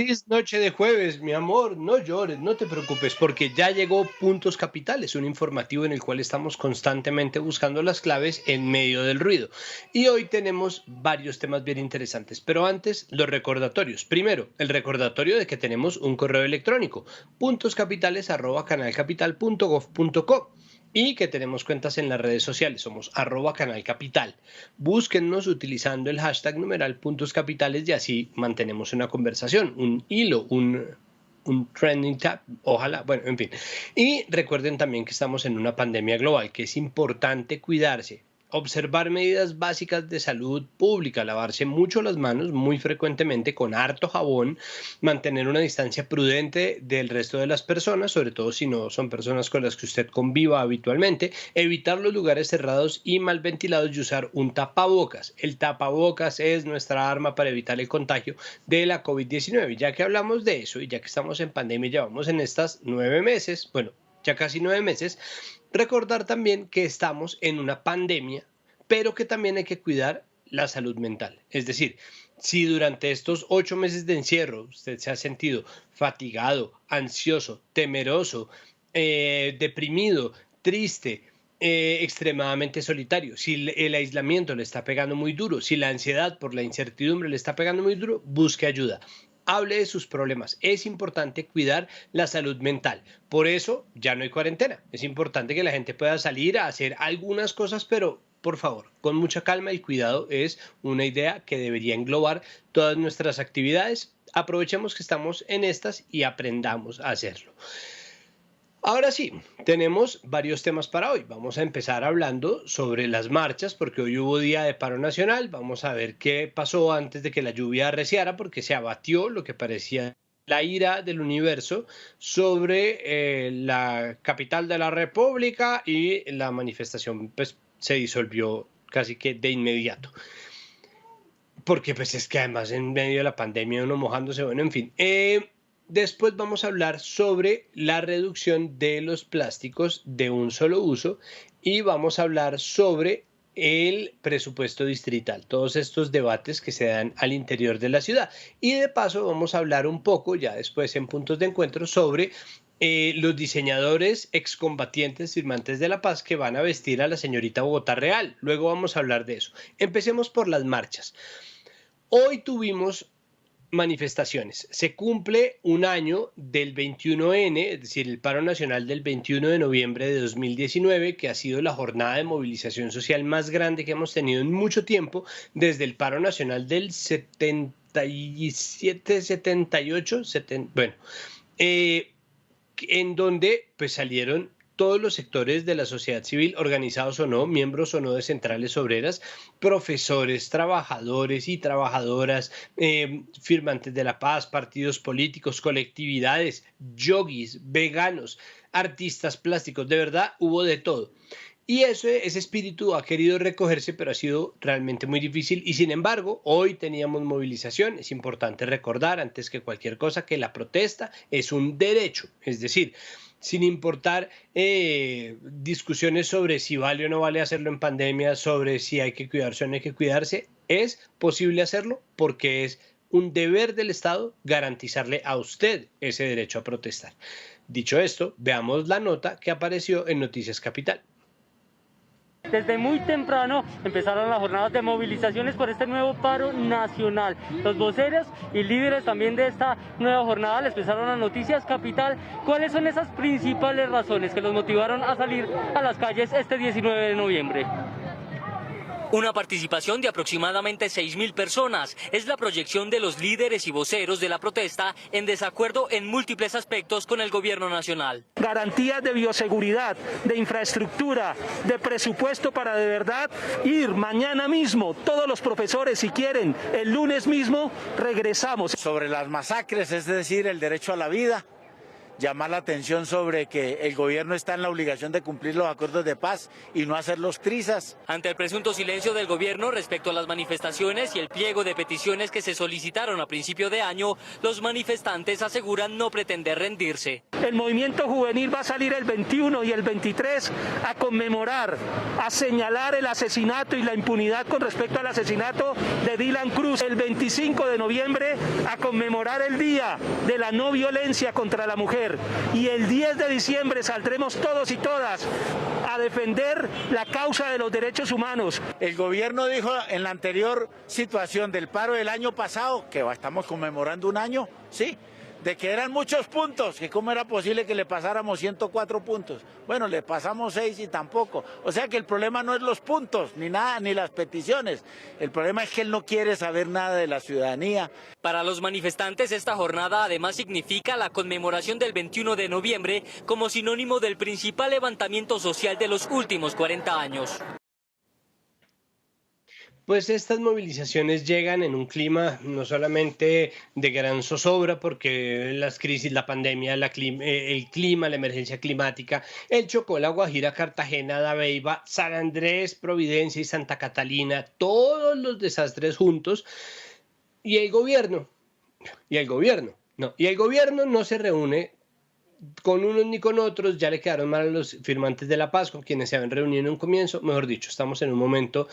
Feliz noche de jueves, mi amor. No llores, no te preocupes, porque ya llegó Puntos Capitales, un informativo en el cual estamos constantemente buscando las claves en medio del ruido. Y hoy tenemos varios temas bien interesantes, pero antes los recordatorios. Primero, el recordatorio de que tenemos un correo electrónico, puntoscapitales@canalcapital.gov.co. Y que tenemos cuentas en las redes sociales, somos @canalcapital. Búsquennos utilizando el hashtag numeral Puntos Capitales y así mantenemos una conversación, un hilo, un trending tab, ojalá, bueno, en fin. Y recuerden también que estamos en una pandemia global, que es importante cuidarse. Observar medidas básicas de salud pública, lavarse mucho las manos muy frecuentemente con harto jabón, mantener una distancia prudente del resto de las personas, sobre todo si no son personas con las que usted conviva habitualmente, evitar los lugares cerrados y mal ventilados y usar un tapabocas. El tapabocas es nuestra arma para evitar el contagio de la COVID-19. Ya que hablamos de eso y ya que estamos en pandemia, llevamos en estas 9 meses, bueno, ya casi 9 meses, recordar también que estamos en una pandemia, pero que también hay que cuidar la salud mental. Es decir, si durante estos 8 meses de encierro usted se ha sentido fatigado, ansioso, temeroso, deprimido, triste, extremadamente solitario, si el aislamiento le está pegando muy duro, si la ansiedad por la incertidumbre le está pegando muy duro, busque ayuda. Hable de sus problemas. Es importante cuidar la salud mental. Por eso ya no hay cuarentena. Es importante que la gente pueda salir a hacer algunas cosas, pero por favor, con mucha calma y cuidado. Es una idea que debería englobar todas nuestras actividades. Aprovechemos que estamos en estas y aprendamos a hacerlo. Ahora sí, tenemos varios temas para hoy. Vamos a empezar hablando sobre las marchas, porque hoy hubo día de paro nacional. Vamos a ver qué pasó antes de que la lluvia arreciara, porque se abatió lo que parecía la ira del universo sobre la capital de la República y la manifestación pues, se disolvió casi que de inmediato. Porque pues es que además en medio de la pandemia uno mojándose, bueno, en fin. Después vamos a hablar sobre la reducción de los plásticos de un solo uso y vamos a hablar sobre el presupuesto distrital, todos estos debates que se dan al interior de la ciudad. Y de paso vamos a hablar un poco, ya después en puntos de encuentro, sobre los diseñadores excombatientes firmantes de la paz que van a vestir a la señorita Bogotá Real. Luego vamos a hablar de eso. Empecemos por las marchas. Hoy tuvimos manifestaciones. Se cumple un año del 21N, es decir, el paro nacional del 21 de noviembre de 2019, que ha sido la jornada de movilización social más grande que hemos tenido en mucho tiempo, desde el paro nacional del 77, 78, bueno, en donde pues salieron todos los sectores de la sociedad civil, organizados o no, miembros o no de centrales obreras, profesores, trabajadores y trabajadoras, firmantes de la paz, partidos políticos, colectividades, yogis, veganos, artistas plásticos, de verdad hubo de todo. Y ese espíritu ha querido recogerse, pero ha sido realmente muy difícil. Y sin embargo, hoy teníamos movilización. Es importante recordar, antes que cualquier cosa, que la protesta es un derecho. Es decir, sin importar discusiones sobre si vale o no vale hacerlo en pandemia, sobre si hay que cuidarse o no hay que cuidarse, es posible hacerlo porque es un deber del Estado garantizarle a usted ese derecho a protestar. Dicho esto, veamos la nota que apareció en Noticias Capital. Desde muy temprano empezaron las jornadas de movilizaciones por este nuevo paro nacional. Los voceros y líderes también de esta nueva jornada les expresaron a Noticias Capital cuáles son esas principales razones que los motivaron a salir a las calles este 19 de noviembre. Una participación de aproximadamente 6.000 personas es la proyección de los líderes y voceros de la protesta en desacuerdo en múltiples aspectos con el gobierno nacional. Garantías de bioseguridad, de infraestructura, de presupuesto para de verdad ir mañana mismo, todos los profesores si quieren, el lunes mismo regresamos. Sobre las masacres, es decir, el derecho a la vida, llamar la atención sobre que el gobierno está en la obligación de cumplir los acuerdos de paz y no hacerlos trizas. Ante el presunto silencio del gobierno respecto a las manifestaciones y el pliego de peticiones que se solicitaron a principio de año, los manifestantes aseguran no pretender rendirse. El movimiento juvenil va a salir el 21 y el 23 a conmemorar, a señalar el asesinato y la impunidad con respecto al asesinato de Dylan Cruz. El 25 de noviembre a conmemorar el Día de la No Violencia contra la Mujer. Y el 10 de diciembre saldremos todos y todas a defender la causa de los derechos humanos. El gobierno dijo en la anterior situación del paro del año pasado, que estamos conmemorando un año, sí, de que eran muchos puntos, que cómo era posible que le pasáramos 104 puntos. Bueno, le pasamos 6 y tampoco. O sea que el problema no es los puntos, ni nada, ni las peticiones. El problema es que él no quiere saber nada de la ciudadanía. Para los manifestantes, esta jornada además significa la conmemoración del 21 de noviembre como sinónimo del principal levantamiento social de los últimos 40 años. Pues estas movilizaciones llegan en un clima no solamente de gran zozobra, porque las crisis, la pandemia, el clima, la emergencia climática, el Chocó, La Guajira, Cartagena, Dabeiba, San Andrés, Providencia y Santa Catalina, todos los desastres juntos, y el gobierno no se reúne con unos ni con otros. Ya le quedaron mal a los firmantes de la paz, con quienes se habían reunido en un comienzo. Mejor dicho, estamos en un momento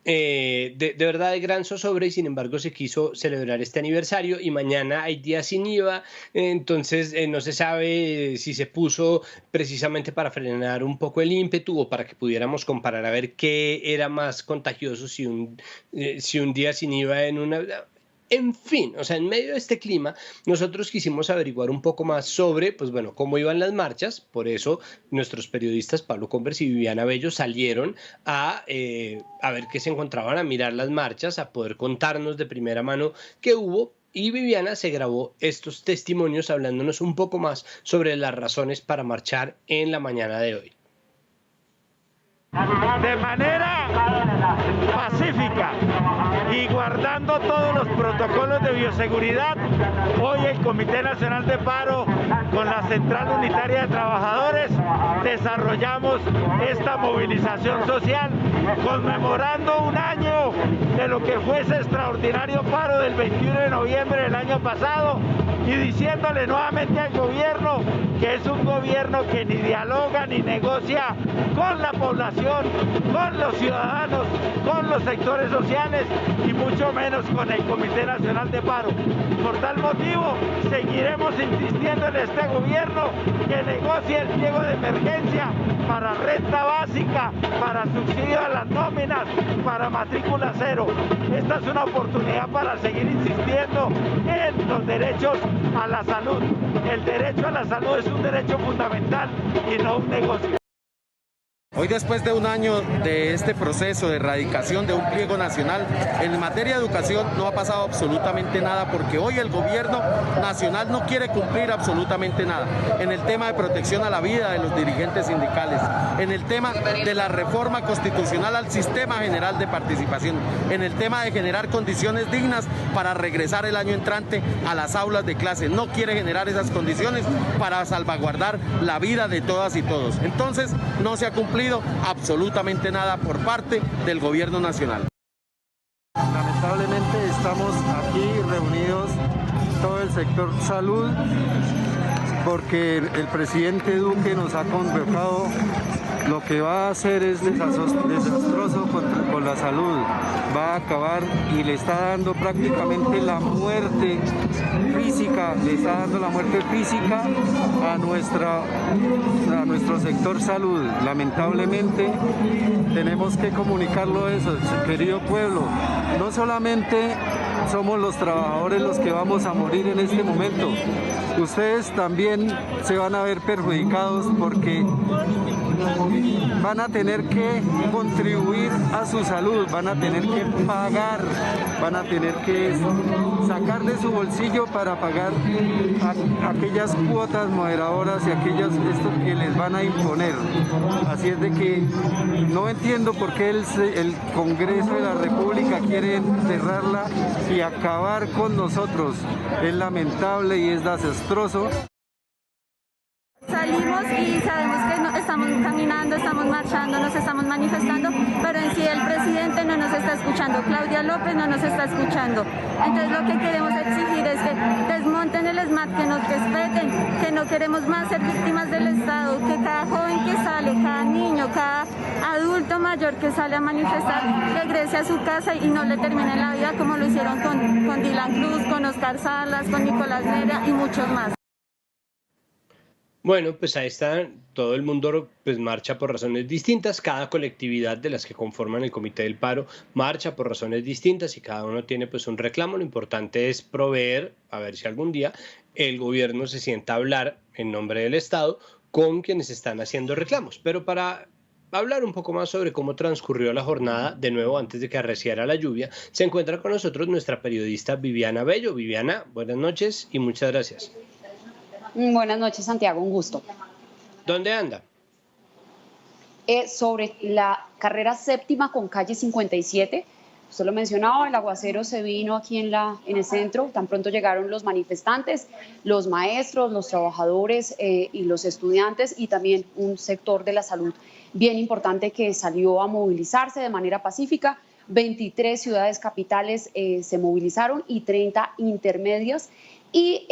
de verdad de gran zozobra, y sin embargo se quiso celebrar este aniversario, y mañana hay día sin IVA, entonces no se sabe si se puso precisamente para frenar un poco el ímpetu o para que pudiéramos comparar a ver qué era más contagioso, si un día sin IVA en una... En fin, o sea, en medio de este clima, nosotros quisimos averiguar un poco más sobre, pues bueno, cómo iban las marchas. Por eso nuestros periodistas Pablo Convers y Viviana Bello salieron a ver qué se encontraban, a mirar las marchas, a poder contarnos de primera mano qué hubo. Y Viviana se grabó estos testimonios hablándonos un poco más sobre las razones para marchar en la mañana de hoy. De manera pacífica y guardando todos los protocolos de bioseguridad, hoy el Comité Nacional de Paro con la Central Unitaria de Trabajadores desarrollamos esta movilización social conmemorando un año de lo que fue ese extraordinario paro del 21 de noviembre del año pasado, y diciéndole nuevamente al gobierno que es un gobierno que ni dialoga ni negocia con la población, con los ciudadanos, con los sectores sociales y mucho menos con el Comité Nacional de Paro. Por tal motivo, seguiremos insistiendo en este gobierno que negocie el pliego de emergencia para renta básica, para subsidio a las nóminas, para matrícula cero. Esta es una oportunidad para seguir insistiendo en los derechos a la salud. El derecho a la salud es un derecho fundamental y no un negocio. Hoy, después de un año de este proceso de erradicación de un pliego nacional, en materia de educación no ha pasado absolutamente nada, porque hoy el gobierno nacional no quiere cumplir absolutamente nada. En el tema de protección a la vida de los dirigentes sindicales, en el tema de la reforma constitucional al sistema general de participación, en el tema de generar condiciones dignas para regresar el año entrante a las aulas de clase. No quiere generar esas condiciones para salvaguardar la vida de todas y todos. Entonces, no se ha cumplido absolutamente nada por parte del gobierno nacional. Lamentablemente estamos aquí reunidos todo el sector salud porque el presidente Duque nos ha convocado. Lo que va a hacer es desastroso con la salud, va a acabar y le está dando prácticamente la muerte física, a nuestro sector salud. Lamentablemente tenemos que comunicarlo eso, querido pueblo. No solamente somos los trabajadores los que vamos a morir en este momento, ustedes también se van a ver perjudicados porque van a tener que contribuir a su salud, van a tener que pagar, van a tener que sacar de su bolsillo para pagar aquellas cuotas moderadoras y aquellas que les van a imponer. Así es de que no entiendo por qué el Congreso de la República quiere enterrarla y acabar con nosotros. Es lamentable y es desastroso. salimos y sabemos que estamos caminando, estamos marchando, nos estamos manifestando, pero en sí el presidente no nos está escuchando, Claudia López no nos está escuchando. Entonces lo que queremos exigir es que desmonten el ESMAD, que nos respeten, que no queremos más ser víctimas del Estado, que cada joven que sale, cada niño, cada adulto mayor que sale a manifestar regrese a su casa y no le termine la vida como lo hicieron con Dylan Cruz, con Oscar Salas, con Nicolás Negra y muchos más. Bueno, pues ahí está, todo el mundo pues marcha por razones distintas, cada colectividad de las que conforman el Comité del Paro marcha por razones distintas y cada uno tiene pues un reclamo. Lo importante es proveer, a ver si algún día el gobierno se sienta a hablar en nombre del Estado con quienes están haciendo reclamos. Pero para hablar un poco más sobre cómo transcurrió la jornada, de nuevo antes de que arreciara la lluvia, se encuentra con nosotros nuestra periodista Viviana Bello. Viviana, buenas noches y muchas gracias. Buenas noches, Santiago, un gusto. ¿Dónde anda? Sobre la carrera séptima con calle 57, usted lo mencionaba, el aguacero se vino aquí en el centro, tan pronto llegaron los manifestantes, los maestros, los trabajadores y los estudiantes y también un sector de la salud bien importante que salió a movilizarse de manera pacífica. 23 ciudades capitales se movilizaron y 30 intermedias. Y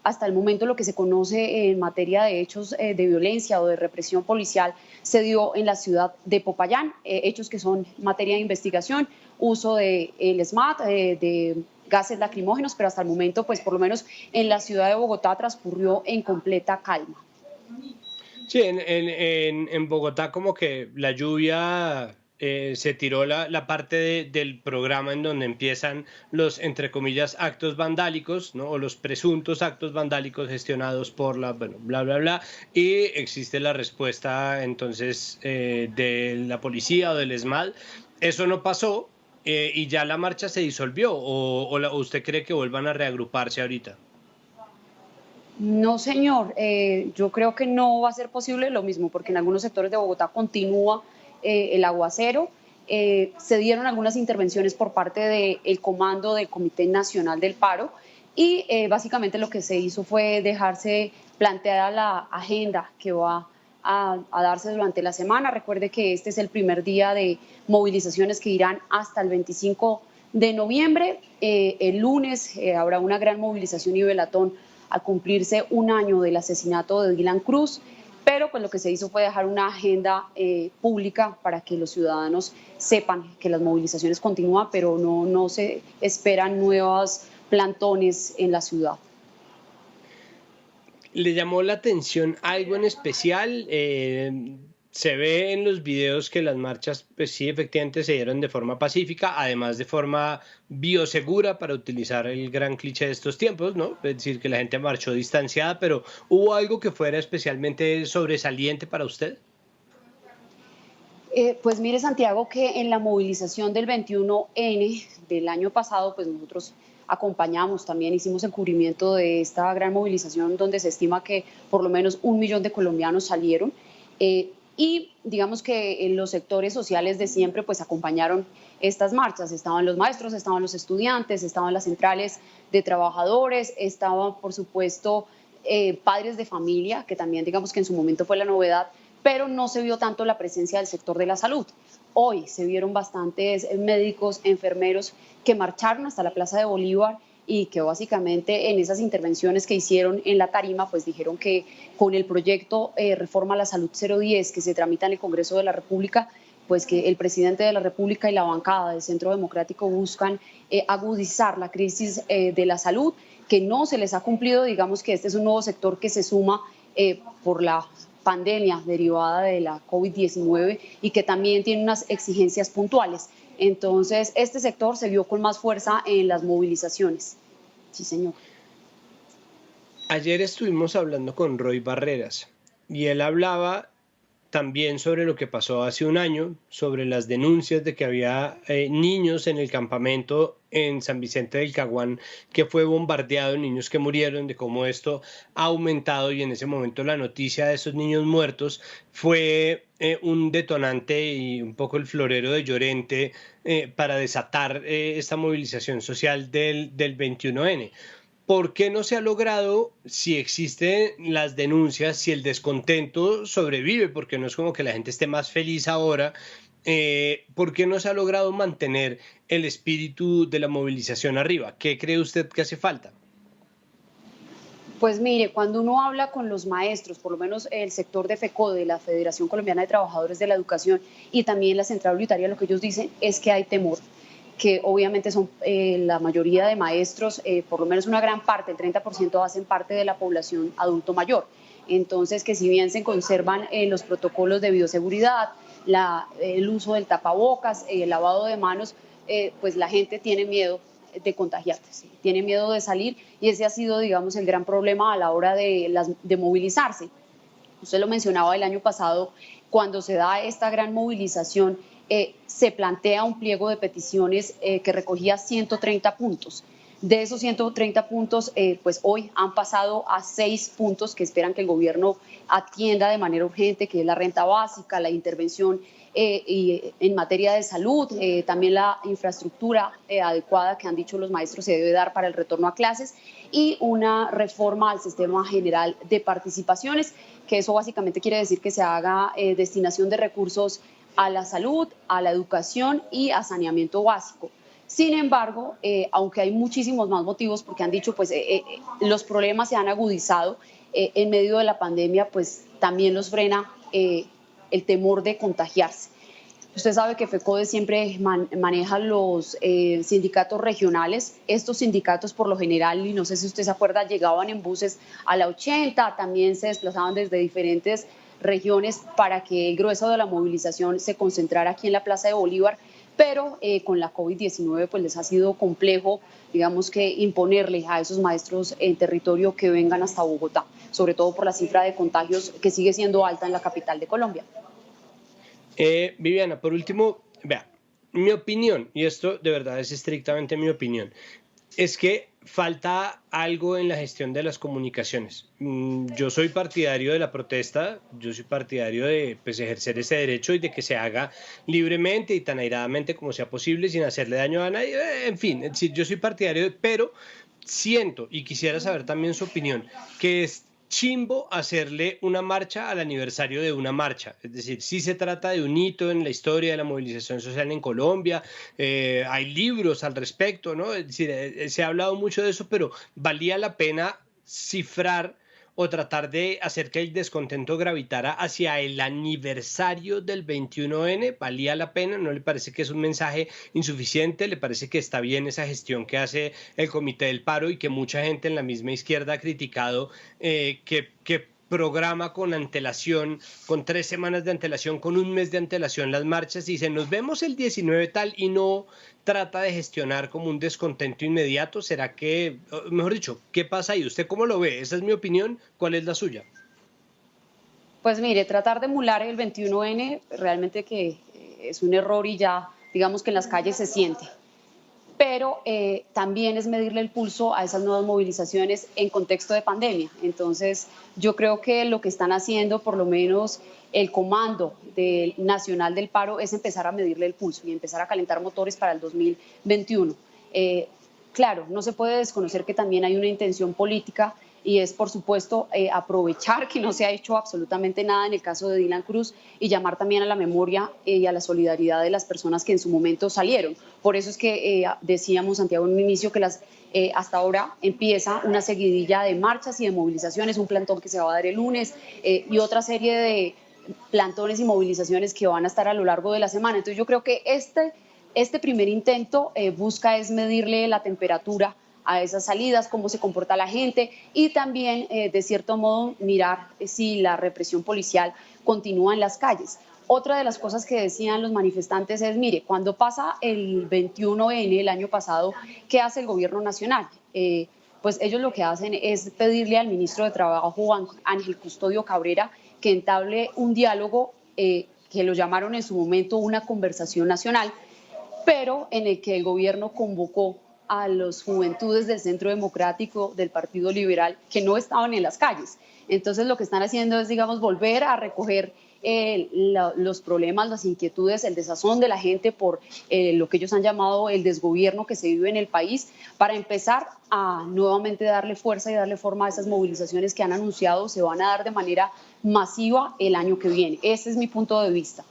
hasta el momento lo que se conoce en materia de hechos de violencia o de represión policial se dio en la ciudad de Popayán, hechos que son materia de investigación, uso del ESMAD, de gases lacrimógenos, pero hasta el momento, pues por lo menos en la ciudad de Bogotá transcurrió en completa calma. Sí, en Bogotá como que la lluvia... se tiró la parte del programa en donde empiezan los, entre comillas, actos vandálicos, ¿no? O los presuntos actos vandálicos gestionados por bueno, bla, bla, bla, y existe la respuesta entonces de la policía o del ESMAD. Eso no pasó y ya la marcha se disolvió, o ¿usted cree que vuelvan a reagruparse ahorita? No, señor, yo creo que no va a ser posible lo mismo, porque en algunos sectores de Bogotá continúa el aguacero. Se dieron algunas intervenciones por parte del comando del Comité Nacional del Paro y básicamente lo que se hizo fue dejarse planteada la agenda que va a darse durante la semana. Recuerde que este es el primer día de movilizaciones que irán hasta el 25 de noviembre. El lunes habrá una gran movilización y velatón al cumplirse un año del asesinato de Dylan Cruz. Pero pues lo que se hizo fue dejar una agenda pública para que los ciudadanos sepan que las movilizaciones continúan, pero no se esperan nuevos plantones en la ciudad. ¿Le llamó la atención algo en especial? Se ve en los videos que las marchas, pues sí, efectivamente se dieron de forma pacífica, además de forma biosegura, para utilizar el gran cliché de estos tiempos, ¿no? Es decir, que la gente marchó distanciada, pero ¿hubo algo que fuera especialmente sobresaliente para usted? Pues mire, Santiago, que en la movilización del 21N del año pasado, pues nosotros acompañamos, también hicimos el cubrimiento de esta gran movilización donde se estima que por lo menos 1 millón de colombianos salieron. Y digamos que en los sectores sociales de siempre pues acompañaron estas marchas. Estaban los maestros, estaban los estudiantes, estaban las centrales de trabajadores, estaban por supuesto padres de familia, que también digamos que en su momento fue la novedad, pero no se vio tanto la presencia del sector de la salud. Hoy se vieron bastantes médicos, enfermeros que marcharon hasta la Plaza de Bolívar y que básicamente en esas intervenciones que hicieron en la tarima, pues dijeron que con el proyecto Reforma a la Salud 010 que se tramita en el Congreso de la República, pues que el presidente de la República y la bancada del Centro Democrático buscan agudizar la crisis de la salud, que no se les ha cumplido. Digamos que este es un nuevo sector que se suma por la pandemia derivada de la COVID-19 y que también tiene unas exigencias puntuales. Entonces, este sector se vio con más fuerza en las movilizaciones. Sí, señor. Ayer estuvimos hablando con Roy Barreras y él hablaba también sobre lo que pasó hace un año, sobre las denuncias de que había niños en el campamento en San Vicente del Caguán que fue bombardeado, niños que murieron, de cómo esto ha aumentado, y en ese momento la noticia de esos niños muertos fue un detonante y un poco el florero de Llorente para desatar esta movilización social del 21N. ¿por qué no se ha logrado, si existen las denuncias, si el descontento sobrevive, porque no es como que la gente esté más feliz ahora, ¿por qué no se ha logrado mantener el espíritu de la movilización arriba? ¿Qué cree usted que hace falta? Pues mire, cuando uno habla con los maestros, por lo menos el sector de FECODE, de la Federación Colombiana de Trabajadores de la Educación, y también la Central Unitaria, lo que ellos dicen es que hay temor, que obviamente son la mayoría de maestros, por lo menos una gran parte, el 30% hacen parte de la población adulto mayor. Entonces, que si bien se conservan los protocolos de bioseguridad, el uso del tapabocas, el lavado de manos, pues la gente tiene miedo de contagiarse, ¿sí? Tiene miedo de salir, y ese ha sido, digamos, el gran problema a la hora de movilizarse. Usted lo mencionaba el año pasado, cuando se da esta gran movilización, se plantea un pliego de peticiones que recogía 130 puntos. De esos 130 puntos, pues hoy han pasado a 6 puntos que esperan que el gobierno atienda de manera urgente, que es la renta básica, la intervención y en materia de salud, también la infraestructura adecuada que han dicho los maestros se debe dar para el retorno a clases, y una reforma al sistema general de participaciones, que eso básicamente quiere decir que se haga destinación de recursos a la salud, a la educación y a saneamiento básico. Sin embargo, aunque hay muchísimos más motivos, porque han dicho pues los problemas se han agudizado en medio de la pandemia, pues también los frena el temor de contagiarse. Usted sabe que FECODE siempre maneja los sindicatos regionales. Estos sindicatos por lo general, y no sé si usted se acuerda, llegaban en buses a la 80, también se desplazaban desde diferentes regiones para que el grueso de la movilización se concentrara aquí en la Plaza de Bolívar, pero con la COVID-19 pues les ha sido complejo, digamos, que imponerle a esos maestros en territorio que vengan hasta Bogotá, sobre todo por la cifra de contagios que sigue siendo alta en la capital de Colombia. Viviana, por último, vea, mi opinión, y esto de verdad es estrictamente mi opinión, es que falta algo en la gestión de las comunicaciones. Yo soy partidario de la protesta, yo soy partidario de pues, ejercer ese derecho y de que se haga libremente y tan airadamente como sea posible, sin hacerle daño a nadie. En fin, yo soy partidario, pero siento, y quisiera saber también su opinión, que es chimbo hacerle una marcha al aniversario de una marcha. Es decir, sí se trata de un hito en la historia de la movilización social en Colombia, hay libros al respecto, ¿no? Es decir, se ha hablado mucho de eso, pero valía la pena cifrar o tratar de hacer que el descontento gravitara hacia el aniversario del 21N, valía la pena. ¿No le parece que es un mensaje insuficiente? ¿Le parece que está bien esa gestión que hace el Comité del Paro y que mucha gente en la misma izquierda ha criticado, que programa con antelación, con 3 semanas de antelación, con 1 mes de antelación las marchas, y dice nos vemos el 19 tal, y no trata de gestionar como un descontento inmediato? ¿Será que, mejor dicho, qué pasa ahí? ¿Usted cómo lo ve? Esa es mi opinión. ¿Cuál es la suya? Pues mire, tratar de emular el 21N realmente que es un error, y ya digamos que en las calles se siente. Pero también es medirle el pulso a esas nuevas movilizaciones en contexto de pandemia. Entonces, yo creo que lo que están haciendo, por lo menos el Comando Nacional del Paro, es empezar a medirle el pulso y empezar a calentar motores para el 2021. Claro, no se puede desconocer que también hay una intención política, y es, por supuesto, aprovechar que no se ha hecho absolutamente nada en el caso de Dylan Cruz, y llamar también a la memoria y a la solidaridad de las personas que en su momento salieron. Por eso es que decíamos, Santiago, en un inicio que hasta ahora empieza una seguidilla de marchas y de movilizaciones, un plantón que se va a dar el lunes y otra serie de plantones y movilizaciones que van a estar a lo largo de la semana. Entonces yo creo que este primer intento busca es medirle la temperatura a esas salidas, cómo se comporta la gente, y también, de cierto modo, mirar si la represión policial continúa en las calles. Otra de las cosas que decían los manifestantes es, mire, cuando pasa el 21N el año pasado, ¿qué hace el gobierno nacional? Pues ellos lo que hacen es pedirle al ministro de Trabajo, Juan Ángel Custodio Cabrera, que entable un diálogo, que lo llamaron en su momento una conversación nacional, pero en el que el gobierno convocó a las juventudes del Centro Democrático, del Partido Liberal, que no estaban en las calles. Entonces lo que están haciendo es, digamos, volver a recoger los problemas, las inquietudes, el desazón de la gente por lo que ellos han llamado el desgobierno que se vive en el país, para empezar a nuevamente darle fuerza y darle forma a esas movilizaciones que han anunciado se van a dar de manera masiva el año que viene. Ese es mi punto de vista.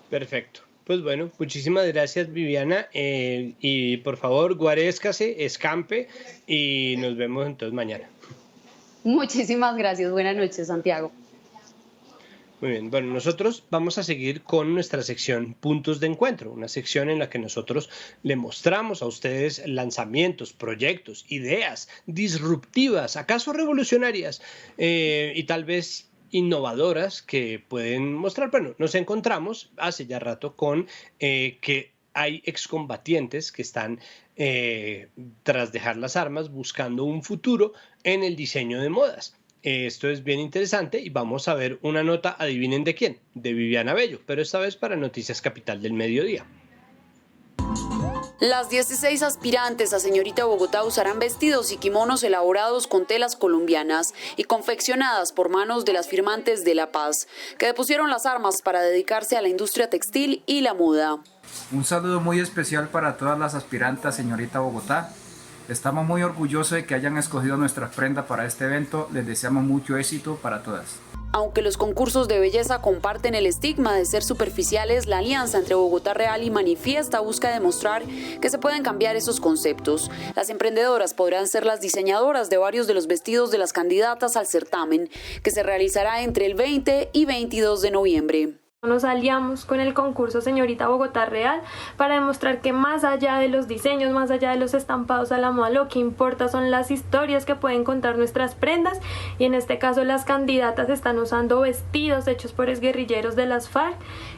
Perfecto. Pues bueno, muchísimas gracias, Viviana, y por favor guarézcase, escampe y nos vemos entonces mañana. Muchísimas gracias, buenas noches, Santiago. Muy bien, bueno, nosotros vamos a seguir con nuestra sección Puntos de Encuentro, una sección en la que nosotros le mostramos a ustedes lanzamientos, proyectos, ideas disruptivas, acaso revolucionarias y tal vez innovadoras que pueden mostrar. Bueno, nos encontramos hace ya rato con que hay excombatientes que están tras dejar las armas buscando un futuro en el diseño de modas. Esto es bien interesante y vamos a ver una nota, adivinen de quién, de Viviana Bello, pero esta vez para Noticias Capital del Mediodía. Las 16 aspirantes a señorita Bogotá usarán vestidos y kimonos elaborados con telas colombianas y confeccionadas por manos de las firmantes de La Paz, que depusieron las armas para dedicarse a la industria textil y la moda. Un saludo muy especial para todas las aspirantes a señorita Bogotá. Estamos muy orgullosos de que hayan escogido nuestras prendas para este evento. Les deseamos mucho éxito para todas. Aunque los concursos de belleza comparten el estigma de ser superficiales, la alianza entre Bogotá Real y Manifiesta busca demostrar que se pueden cambiar esos conceptos. Las emprendedoras podrán ser las diseñadoras de varios de los vestidos de las candidatas al certamen, que se realizará entre el 20 y 22 de noviembre. Nos aliamos con el concurso Señorita Bogotá Real para demostrar que más allá de los diseños, más allá de los estampados a la moda, lo que importa son las historias que pueden contar nuestras prendas, y en este caso las candidatas están usando vestidos hechos por exguerrilleros de las FARC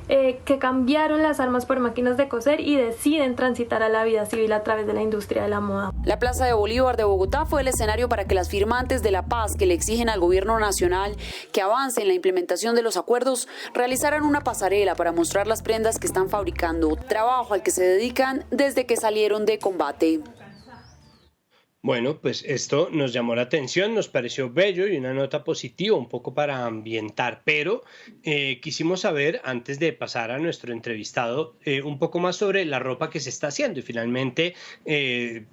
que cambiaron las armas por máquinas de coser y deciden transitar a la vida civil a través de la industria de la moda. La Plaza de Bolívar de Bogotá fue el escenario para que las firmantes de La Paz, que le exigen al gobierno nacional que avance en la implementación de los acuerdos, realizaran una pasarela para mostrar las prendas que están fabricando, trabajo al que se dedican desde que salieron de combate. Bueno, pues esto nos llamó la atención, nos pareció bello y una nota positiva, un poco para ambientar, pero quisimos saber, antes de pasar a nuestro entrevistado, un poco más sobre la ropa que se está haciendo. Y finalmente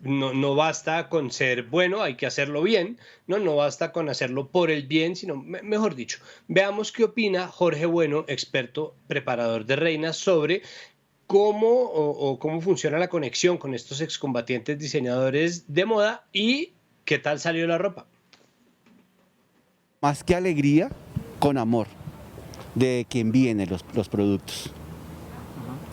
no basta con ser bueno, hay que hacerlo bien, no basta con hacerlo por el bien, sino, mejor dicho, veamos qué opina Jorge Bueno, experto preparador de reinas, sobre cómo funciona la conexión con estos excombatientes diseñadores de moda y qué tal salió la ropa. Más que alegría, con amor de quien viene los productos,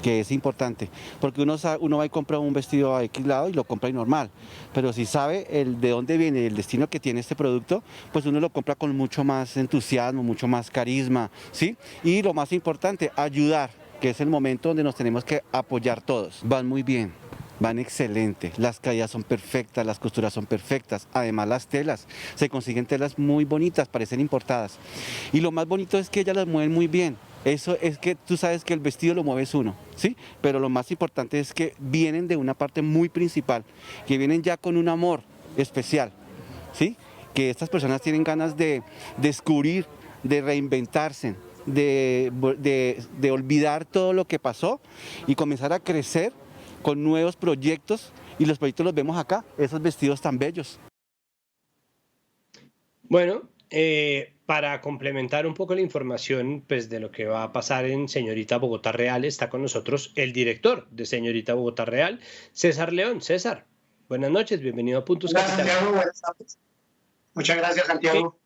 que es importante, porque uno va y compra un vestido a X lado y lo compra y normal, pero si sabe de dónde viene, el destino que tiene este producto, pues uno lo compra con mucho más entusiasmo, mucho más carisma, ¿sí? Y lo más importante, ayudar, que es el momento donde nos tenemos que apoyar todos. Van muy bien, van excelente, las caídas son perfectas, las costuras son perfectas, además las telas, se consiguen telas muy bonitas, parecen importadas. Y lo más bonito es que ellas las mueven muy bien. Eso es que tú sabes que el vestido lo mueves uno, ¿sí? Pero lo más importante es que vienen de una parte muy principal, que vienen ya con un amor especial, ¿sí? Que estas personas tienen ganas de descubrir, de reinventarse, de olvidar todo lo que pasó y comenzar a crecer con nuevos proyectos, y los proyectos los vemos acá, esos vestidos tan bellos. Bueno, para complementar un poco la información pues, de lo que va a pasar en Señorita Bogotá Real, está con nosotros el director de Señorita Bogotá Real, César León. César, buenas noches, bienvenido a Puntos Capital. Santiago, buenas tardes. Muchas gracias, Santiago.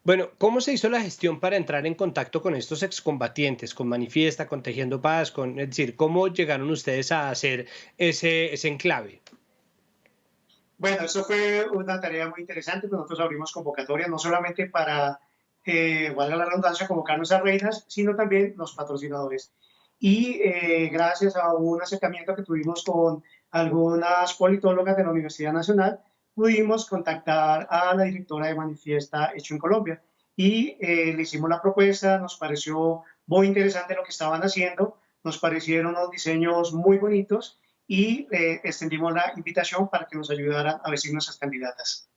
Bueno, ¿cómo se hizo la gestión para entrar en contacto con estos excombatientes, con Manifiesta, con Tejiendo Paz, es decir, cómo llegaron ustedes a hacer ese enclave? Bueno, eso fue una tarea muy interesante, pues nosotros abrimos convocatorias no solamente para, valga la redundancia, convocar nuestras reinas, sino también los patrocinadores. Y gracias a un acercamiento que tuvimos con algunas politólogas de la Universidad Nacional, pudimos contactar a la directora de Manifiesta Hecho en Colombia y le hicimos la propuesta, nos pareció muy interesante lo que estaban haciendo, nos parecieron unos diseños muy bonitos y extendimos la invitación para que nos ayudaran a vestir nuestras candidatas.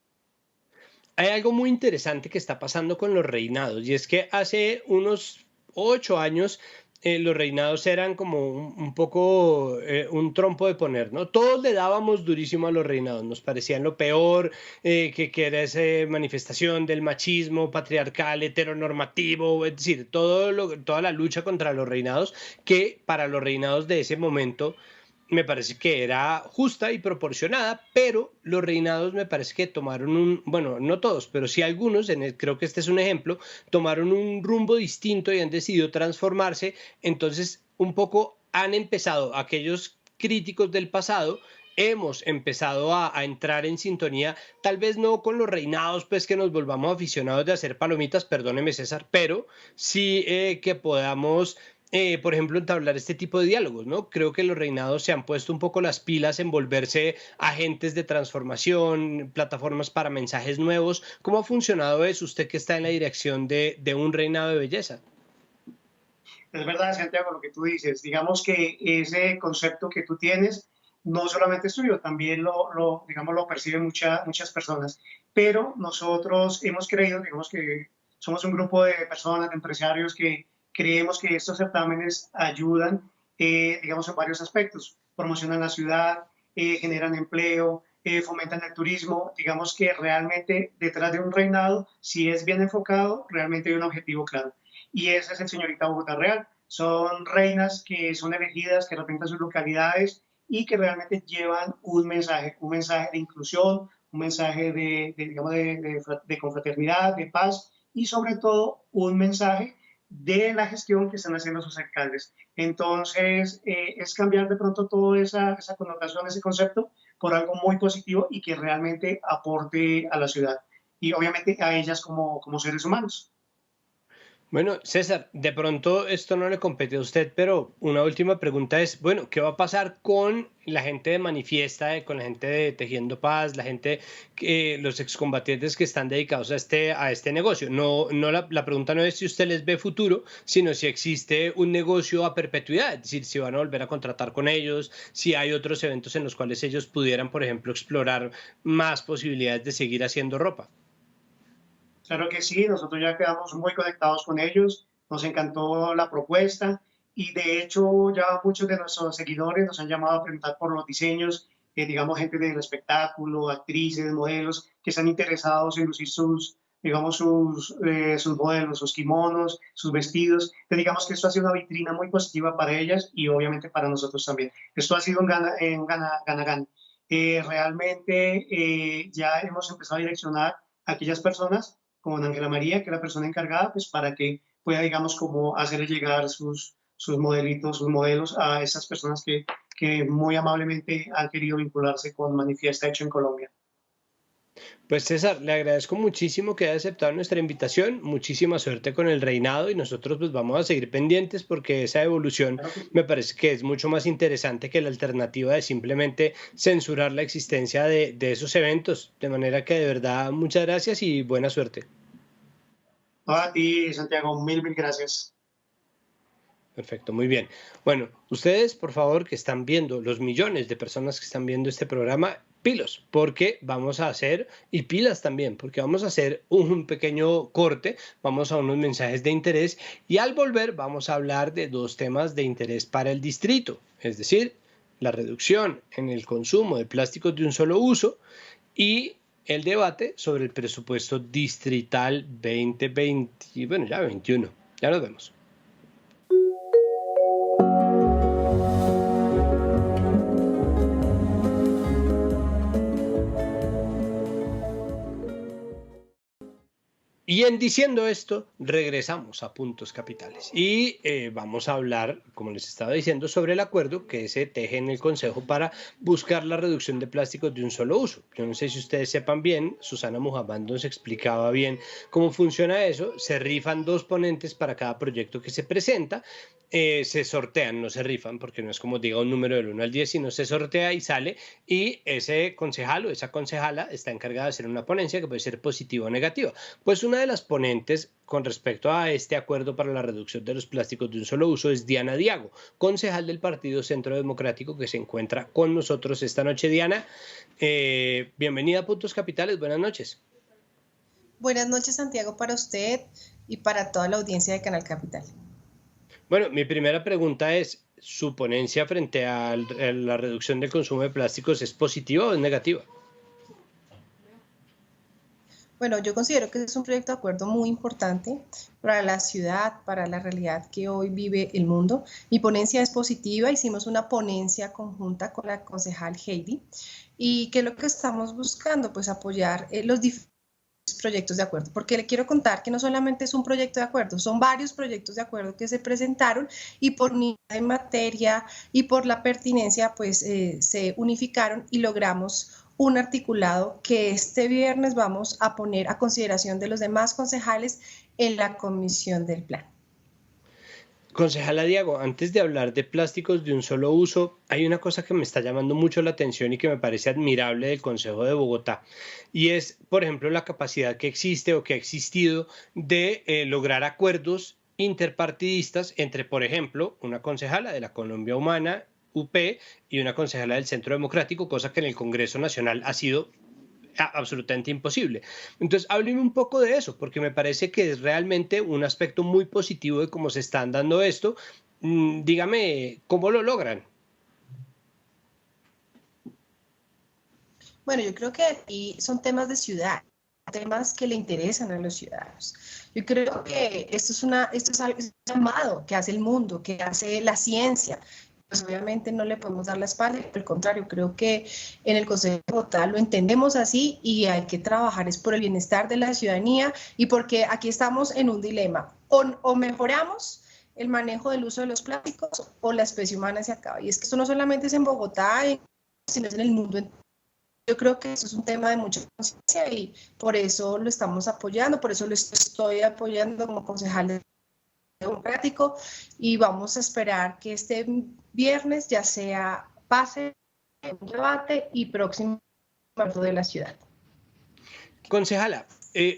hay algo muy interesante que está pasando con los reinados, y es que hace unos 8 años los reinados eran como un poco un trompo de poner, ¿no? Todos le dábamos durísimo a los reinados, nos parecían lo peor, que era esa manifestación del machismo patriarcal, heteronormativo, es decir, toda la lucha contra los reinados, que para los reinados de ese momento me parece que era justa y proporcionada, pero los reinados me parece que tomaron bueno, no todos, pero sí algunos, creo que este es un ejemplo, tomaron un rumbo distinto y han decidido transformarse. Entonces, un poco han empezado aquellos críticos del pasado, hemos empezado a entrar en sintonía, tal vez no con los reinados, pues que nos volvamos aficionados de hacer palomitas, perdóneme César, pero sí que podamos por ejemplo, entablar este tipo de diálogos, ¿no? Creo que los reinados se han puesto un poco las pilas en volverse agentes de transformación, plataformas para mensajes nuevos. ¿Cómo ha funcionado eso, usted que está en la dirección de un reinado de belleza? Es verdad, Santiago, lo que tú dices. Digamos que ese concepto que tú tienes no solamente es tuyo, también lo perciben muchas personas. Pero nosotros hemos creído, digamos que somos un grupo de personas, de empresarios que creemos que estos certámenes ayudan, digamos, en varios aspectos. Promocionan la ciudad, generan empleo, fomentan el turismo. Digamos que realmente detrás de un reinado, si es bien enfocado, realmente hay un objetivo claro. Y ese es el Señorita Bogotá Real. Son reinas que son elegidas, que representan sus localidades y que realmente llevan un mensaje de inclusión, un mensaje de confraternidad, de paz y sobre todo un mensaje de la gestión que están haciendo sus alcaldes. Entonces, es cambiar de pronto toda esa connotación, ese concepto, por algo muy positivo y que realmente aporte a la ciudad y obviamente a ellas como seres humanos. Bueno, César, de pronto esto no le compete a usted, pero una última pregunta es, bueno, ¿qué va a pasar con la gente de Manifiesta, con la gente de Tejiendo Paz, la gente, los excombatientes que están dedicados a este negocio? La pregunta no es si usted les ve futuro, sino si existe un negocio a perpetuidad, es decir, si van a volver a contratar con ellos, si hay otros eventos en los cuales ellos pudieran, por ejemplo, explorar más posibilidades de seguir haciendo ropa. Claro que sí, nosotros ya quedamos muy conectados con ellos, nos encantó la propuesta y de hecho ya muchos de nuestros seguidores nos han llamado a preguntar por los diseños, digamos gente del espectáculo, actrices, modelos que están interesados en lucir sus modelos, sus kimonos, sus vestidos. Entonces, digamos que esto ha sido una vitrina muy positiva para ellas y obviamente para nosotros también. Esto ha sido un gana-gana. Realmente ya hemos empezado a direccionar a aquellas personas como Ángela María, que es la persona encargada, pues para que pueda, digamos, como hacerle llegar sus modelitos, sus modelos a esas personas que muy amablemente han querido vincularse con Manifiesta Hecho en Colombia. Pues César, le agradezco muchísimo que haya aceptado nuestra invitación, muchísima suerte con el reinado y nosotros pues vamos a seguir pendientes porque esa evolución me parece que es mucho más interesante que la alternativa de simplemente censurar la existencia de esos eventos, de manera que de verdad muchas gracias y buena suerte. A ti, Santiago, mil gracias. Perfecto, muy bien. Bueno, ustedes, por favor, que están viendo, los millones de personas que están viendo este programa, pilos, porque vamos a hacer, y pilas también, porque vamos a hacer un pequeño corte, vamos a unos mensajes de interés y al volver vamos a hablar de dos temas de interés para el distrito, es decir, la reducción en el consumo de plásticos de un solo uso y el debate sobre el presupuesto distrital 2020, bueno, ya 21. Ya nos vemos. Y en diciendo esto, regresamos a Puntos Capitales y vamos a hablar, como les estaba diciendo, sobre el acuerdo que se teje en el Consejo para buscar la reducción de plásticos de un solo uso. Yo no sé si ustedes sepan bien, Susana Muhammad nos explicaba bien cómo funciona eso. Se rifan 2 ponentes para cada proyecto que se presenta. Se sortean, no se rifan, porque no es como diga un número del 1 al 10, sino se sortea y sale, y ese concejal o esa concejala está encargada de hacer una ponencia que puede ser positiva o negativa. Pues una de las ponentes con respecto a este acuerdo para la reducción de los plásticos de un solo uso es Diana Diago, concejal del Partido Centro Democrático, que se encuentra con nosotros esta noche. Diana, bienvenida a Puntos Capitales, buenas noches. Buenas noches, Santiago, para usted y para toda la audiencia de Canal Capital. Bueno, mi primera pregunta es, ¿su ponencia frente a la reducción del consumo de plásticos es positiva o es negativa? Bueno, yo considero que es un proyecto de acuerdo muy importante para la ciudad, para la realidad que hoy vive el mundo. Mi ponencia es positiva, hicimos una ponencia conjunta con la concejal Heidi, y ¿qué es lo que estamos buscando? Pues apoyar los diferentes proyectos de acuerdo, porque le quiero contar que no solamente es un proyecto de acuerdo, son varios proyectos de acuerdo que se presentaron y por unidad de materia y por la pertinencia pues se unificaron y logramos un articulado que este viernes vamos a poner a consideración de los demás concejales en la comisión del plan. Concejala Diago, antes de hablar de plásticos de un solo uso, hay una cosa que me está llamando mucho la atención y que me parece admirable del Concejo de Bogotá, y es, por ejemplo, la capacidad que existe o que ha existido de lograr acuerdos interpartidistas entre, por ejemplo, una concejala de la Colombia Humana, UP, y una concejala del Centro Democrático, cosa que en el Congreso Nacional ha sido absolutamente imposible. Entonces, hábleme un poco de eso, porque me parece que es realmente un aspecto muy positivo de cómo se están dando esto. Dígame, ¿cómo lo logran? Bueno, yo creo que aquí son temas de ciudad, temas que le interesan a los ciudadanos. Yo creo que esto es un llamado que hace el mundo, que hace la ciencia. Pues obviamente no le podemos dar la espalda, al contrario, creo que en el Consejo de Bogotá lo entendemos así y hay que trabajar es por el bienestar de la ciudadanía y porque aquí estamos en un dilema, o mejoramos el manejo del uso de los plásticos o la especie humana se acaba. Y es que esto no solamente es en Bogotá, sino es en el mundo entero. Yo creo que eso es un tema de mucha conciencia y por eso lo estamos apoyando, por eso lo estoy apoyando como concejal democrático y vamos a esperar que este viernes ya sea pase un debate y próximo de la ciudad. Concejala,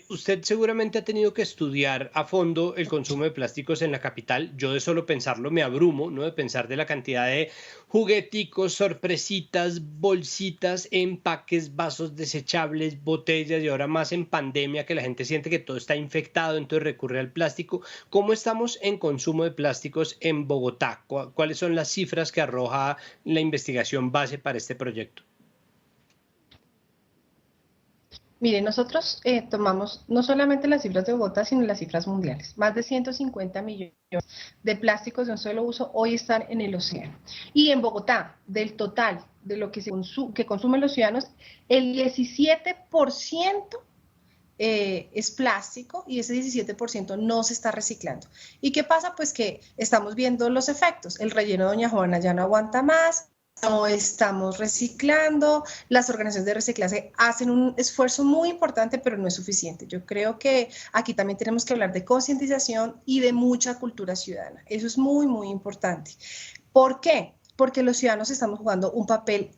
usted seguramente ha tenido que estudiar a fondo el consumo de plásticos en la capital. Yo de solo pensarlo me abrumo, ¿no? De pensar de la cantidad de jugueticos, sorpresitas, bolsitas, empaques, vasos desechables, botellas y ahora más en pandemia que la gente siente que todo está infectado, entonces recurre al plástico. ¿Cómo estamos en consumo de plásticos en Bogotá? ¿Cuáles son las cifras que arroja la investigación base para este proyecto? Mire, nosotros tomamos no solamente las cifras de Bogotá, sino las cifras mundiales. Más de 150 millones de plásticos de un solo uso hoy están en el océano. Y en Bogotá, del total de lo que consumen los ciudadanos, el 17% es plástico y ese 17% no se está reciclando. ¿Y qué pasa? Pues que estamos viendo los efectos. El relleno de Doña Juana ya no aguanta más. No estamos reciclando, las organizaciones de reciclaje hacen un esfuerzo muy importante, pero no es suficiente. Yo creo que aquí también tenemos que hablar de concientización y de mucha cultura ciudadana. Eso es muy, muy importante. ¿Por qué? Porque los ciudadanos estamos jugando un papel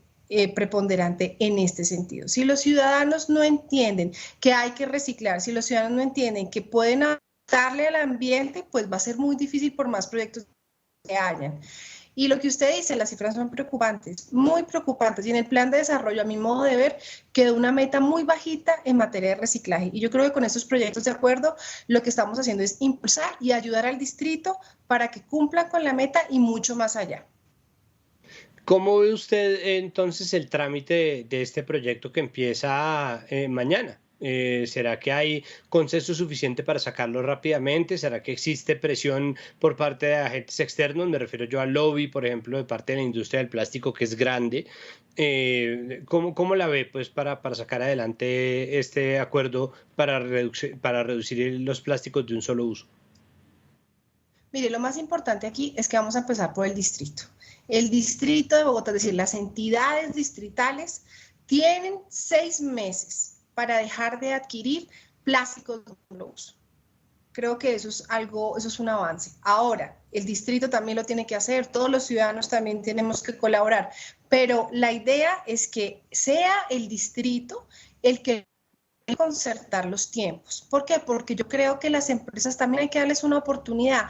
preponderante en este sentido. Si los ciudadanos no entienden que hay que reciclar, si los ciudadanos no entienden que pueden darle al ambiente, pues va a ser muy difícil por más proyectos que hayan. Y lo que usted dice, las cifras son preocupantes, muy preocupantes. Y en el plan de desarrollo, a mi modo de ver, quedó una meta muy bajita en materia de reciclaje. Y yo creo que con estos proyectos de acuerdo, lo que estamos haciendo es impulsar y ayudar al distrito para que cumplan con la meta y mucho más allá. ¿Cómo ve usted entonces el trámite de este proyecto que empieza mañana? ¿Será que hay consenso suficiente para sacarlo rápidamente? ¿Será que existe presión por parte de agentes externos? Me refiero yo al lobby, por ejemplo, de parte de la industria del plástico, que es grande. ¿Cómo la ve pues, para sacar adelante este acuerdo para reducir los plásticos de un solo uso? Mire, lo más importante aquí es que vamos a empezar por el distrito. El distrito de Bogotá, es decir, las entidades distritales tienen 6 meses para dejar de adquirir plásticos de un solo uso. Creo que eso es un avance. Ahora, el distrito también lo tiene que hacer, todos los ciudadanos también tenemos que colaborar, pero la idea es que sea el distrito el que concertar los tiempos. ¿Por qué? Porque yo creo que las empresas también hay que darles una oportunidad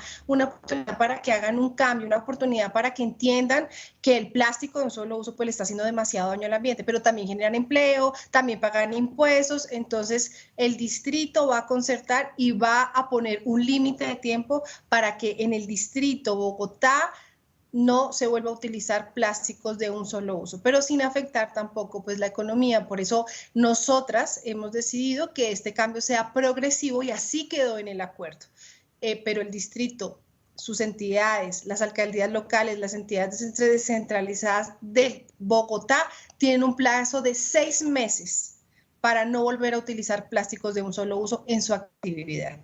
para que hagan un cambio, una oportunidad para que entiendan que el plástico de un solo uso pues le está haciendo demasiado daño al ambiente, pero también generan empleo, también pagan impuestos. Entonces el distrito va a concertar y va a poner un límite de tiempo para que en el distrito Bogotá no se vuelva a utilizar plásticos de un solo uso, pero sin afectar tampoco pues la economía. Por eso nosotras hemos decidido que este cambio sea progresivo y así quedó en el acuerdo. Pero el distrito, sus entidades, las alcaldías locales, las entidades descentralizadas de Bogotá tienen un plazo de 6 meses para no volver a utilizar plásticos de un solo uso en su actividad.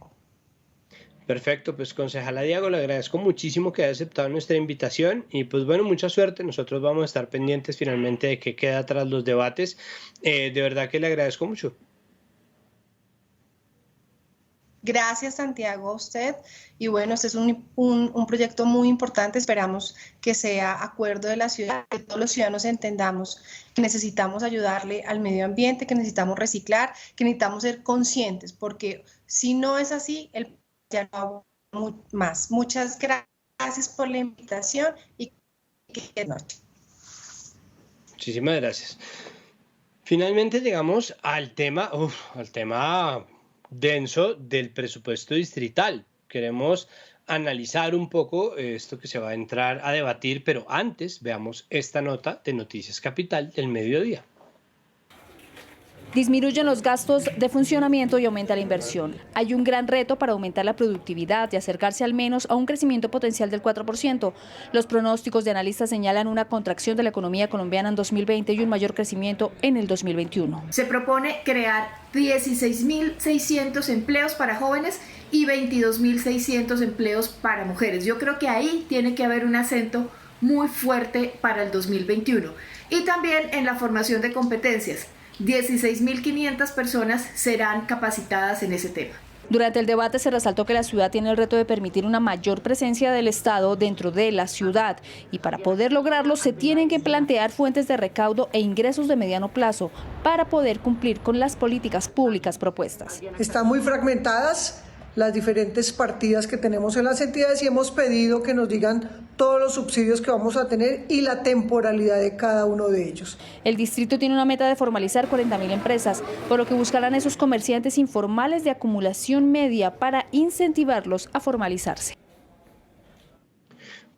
Perfecto, pues concejala Diago, le agradezco muchísimo que haya aceptado nuestra invitación y pues bueno, mucha suerte. Nosotros vamos a estar pendientes finalmente de qué queda tras los debates. De verdad que le agradezco mucho. Gracias, Santiago, a usted. Y bueno, este es un proyecto muy importante. Esperamos que sea acuerdo de la ciudad, que todos los ciudadanos entendamos que necesitamos ayudarle al medio ambiente, que necesitamos reciclar, que necesitamos ser conscientes, porque si no es así, ya no hago más. Muchas gracias por la invitación y que noche. Muchísimas gracias. Finalmente llegamos al tema denso del presupuesto distrital. Queremos analizar un poco esto que se va a entrar a debatir, pero antes veamos esta nota de Noticias Capital del mediodía. Disminuyen los gastos de funcionamiento y aumenta la inversión. Hay un gran reto para aumentar la productividad y acercarse al menos a un crecimiento potencial del 4%. Los pronósticos de analistas señalan una contracción de la economía colombiana en 2020 y un mayor crecimiento en el 2021. Se propone crear 16.600 empleos para jóvenes y 22.600 empleos para mujeres. Yo creo que ahí tiene que haber un acento muy fuerte para el 2021. Y también en la formación de competencias. 16.500 personas serán capacitadas en ese tema. Durante el debate se resaltó que la ciudad tiene el reto de permitir una mayor presencia del Estado dentro de la ciudad y para poder lograrlo se tienen que plantear fuentes de recaudo e ingresos de mediano plazo para poder cumplir con las políticas públicas propuestas. Están muy fragmentadas las diferentes partidas que tenemos en las entidades y hemos pedido que nos digan todos los subsidios que vamos a tener y la temporalidad de cada uno de ellos. El distrito tiene una meta de formalizar 40.000 empresas, por lo que buscarán esos comerciantes informales de acumulación media para incentivarlos a formalizarse.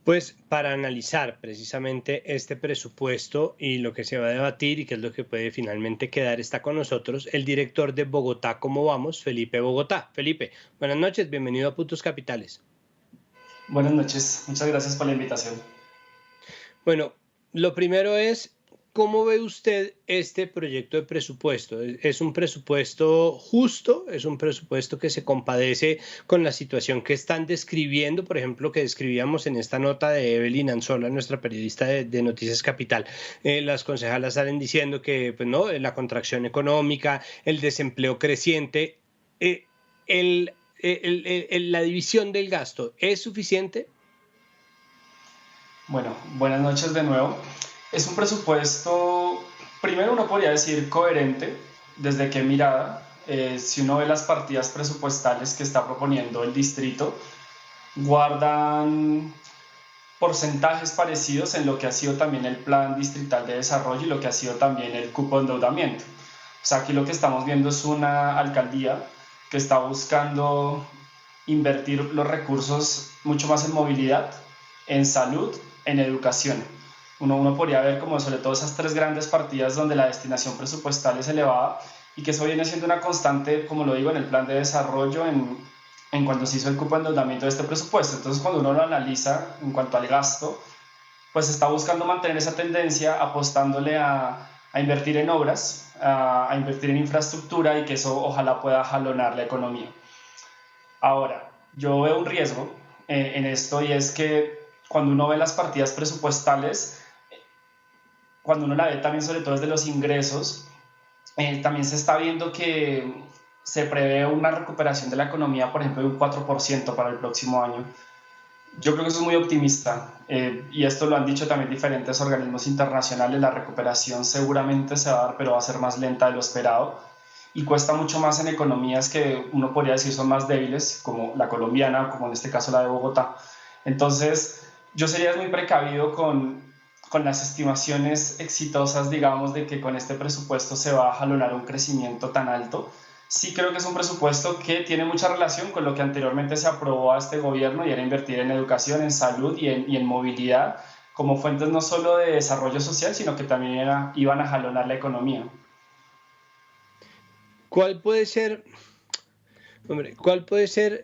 Pues para analizar precisamente este presupuesto y lo que se va a debatir y qué es lo que puede finalmente quedar, está con nosotros el director de Bogotá, ¿Cómo vamos? Felipe Bogotá. Felipe, buenas noches, bienvenido a Puntos Capitales. Buenas noches, muchas gracias por la invitación. Bueno, lo primero es, ¿cómo ve usted este proyecto de presupuesto? ¿Es un presupuesto justo? ¿Es un presupuesto que se compadece con la situación que están describiendo? Por ejemplo, que describíamos en esta nota de Evelyn Anzola, nuestra periodista de Noticias Capital. Las concejalas salen diciendo que pues, no, la contracción económica, el desempleo creciente, la división del gasto, ¿es suficiente? Bueno, buenas noches de nuevo. Es un presupuesto, primero uno podría decir coherente, ¿desde qué mirada? Si uno ve las partidas presupuestales que está proponiendo el distrito, guardan porcentajes parecidos en lo que ha sido también el Plan Distrital de Desarrollo y lo que ha sido también el cupo de endeudamiento. O sea, aquí lo que estamos viendo es una alcaldía que está buscando invertir los recursos mucho más en movilidad, en salud, en educación. Uno podría ver como sobre todo esas tres grandes partidas donde la destinación presupuestal es elevada y que eso viene siendo una constante, como lo digo, en el plan de desarrollo en cuanto se hizo el cupo de endeudamiento de este presupuesto. Entonces, cuando uno lo analiza en cuanto al gasto, pues está buscando mantener esa tendencia, apostándole a invertir en obras, a invertir en infraestructura y que eso ojalá pueda jalonar la economía. Ahora, yo veo un riesgo en esto y es que cuando uno ve las partidas presupuestales, cuando uno la ve también sobre todo desde los ingresos, también se está viendo que se prevé una recuperación de la economía, por ejemplo, de un 4% para el próximo año. Yo creo que eso es muy optimista y esto lo han dicho también diferentes organismos internacionales. La recuperación seguramente se va a dar, pero va a ser más lenta de lo esperado. y cuesta mucho más en economías que uno podría decir son más débiles, como la colombiana, como en este caso la de Bogotá. Entonces, yo sería muy precavido con las estimaciones exitosas, digamos, de que con este presupuesto se va a jalonar un crecimiento tan alto. Sí creo que es un presupuesto que tiene mucha relación con lo que anteriormente se aprobó a este gobierno, y era invertir en educación, en salud y en movilidad como fuentes no solo de desarrollo social, sino que también iban a jalonar la economía. ¿Cuál puede ser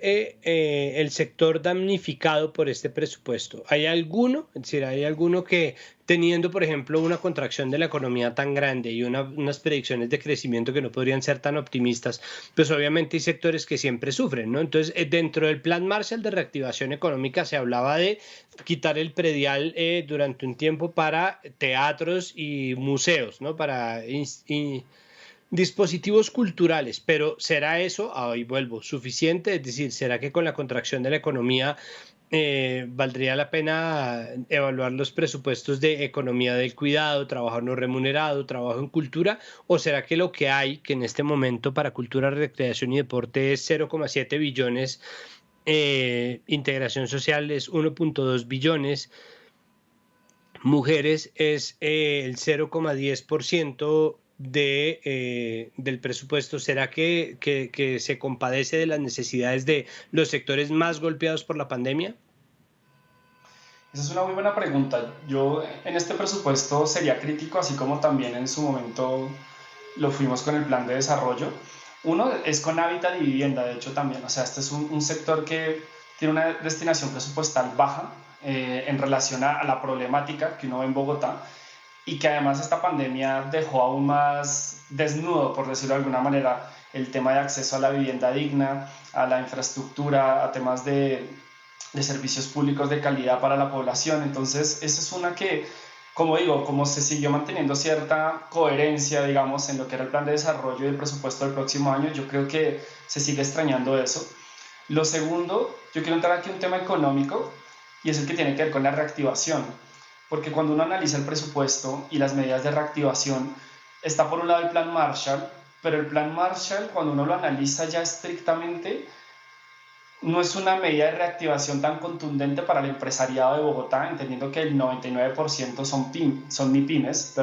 el sector damnificado por este presupuesto? ¿Hay alguno? Es decir, ¿hay alguno que, teniendo, por ejemplo, una contracción de la economía tan grande y unas predicciones de crecimiento que no podrían ser tan optimistas, pues obviamente hay sectores que siempre sufren, ¿no? Entonces, dentro del Plan Marshall de reactivación económica se hablaba de quitar el predial durante un tiempo para teatros y museos, ¿no? Para dispositivos culturales, pero ¿será eso, ahí vuelvo, suficiente? Es decir, ¿será que con la contracción de la economía valdría la pena evaluar los presupuestos de economía del cuidado, trabajo no remunerado, trabajo en cultura? ¿O será que lo que hay, que en este momento para cultura, recreación y deporte es 0,7 billones, integración social es 1,2 billones, mujeres es el 0,10% del presupuesto? ¿Será que se compadece de las necesidades de los sectores más golpeados por la pandemia? Esa es una muy buena pregunta. Yo en este presupuesto sería crítico, así como también en su momento lo fuimos con el plan de desarrollo. Uno es con hábitat y vivienda, de hecho también. O sea, este es un sector que tiene una destinación presupuestal baja en relación a la problemática que uno ve en Bogotá, y que además esta pandemia dejó aún más desnudo, por decirlo de alguna manera, el tema de acceso a la vivienda digna, a la infraestructura, a temas de servicios públicos de calidad para la población. Entonces, esa es una que, como digo, como se siguió manteniendo cierta coherencia, digamos, en lo que era el plan de desarrollo y el presupuesto del próximo año, yo creo que se sigue extrañando eso. Lo segundo, yo quiero entrar aquí en un tema económico, y es el que tiene que ver con la reactivación. Porque cuando uno analiza el presupuesto y las medidas de reactivación, está por un lado el Plan Marshall, pero el Plan Marshall, cuando uno lo analiza ya estrictamente, no es una medida de reactivación tan contundente para el empresariado de Bogotá, entendiendo que el 99% son MIPYMES,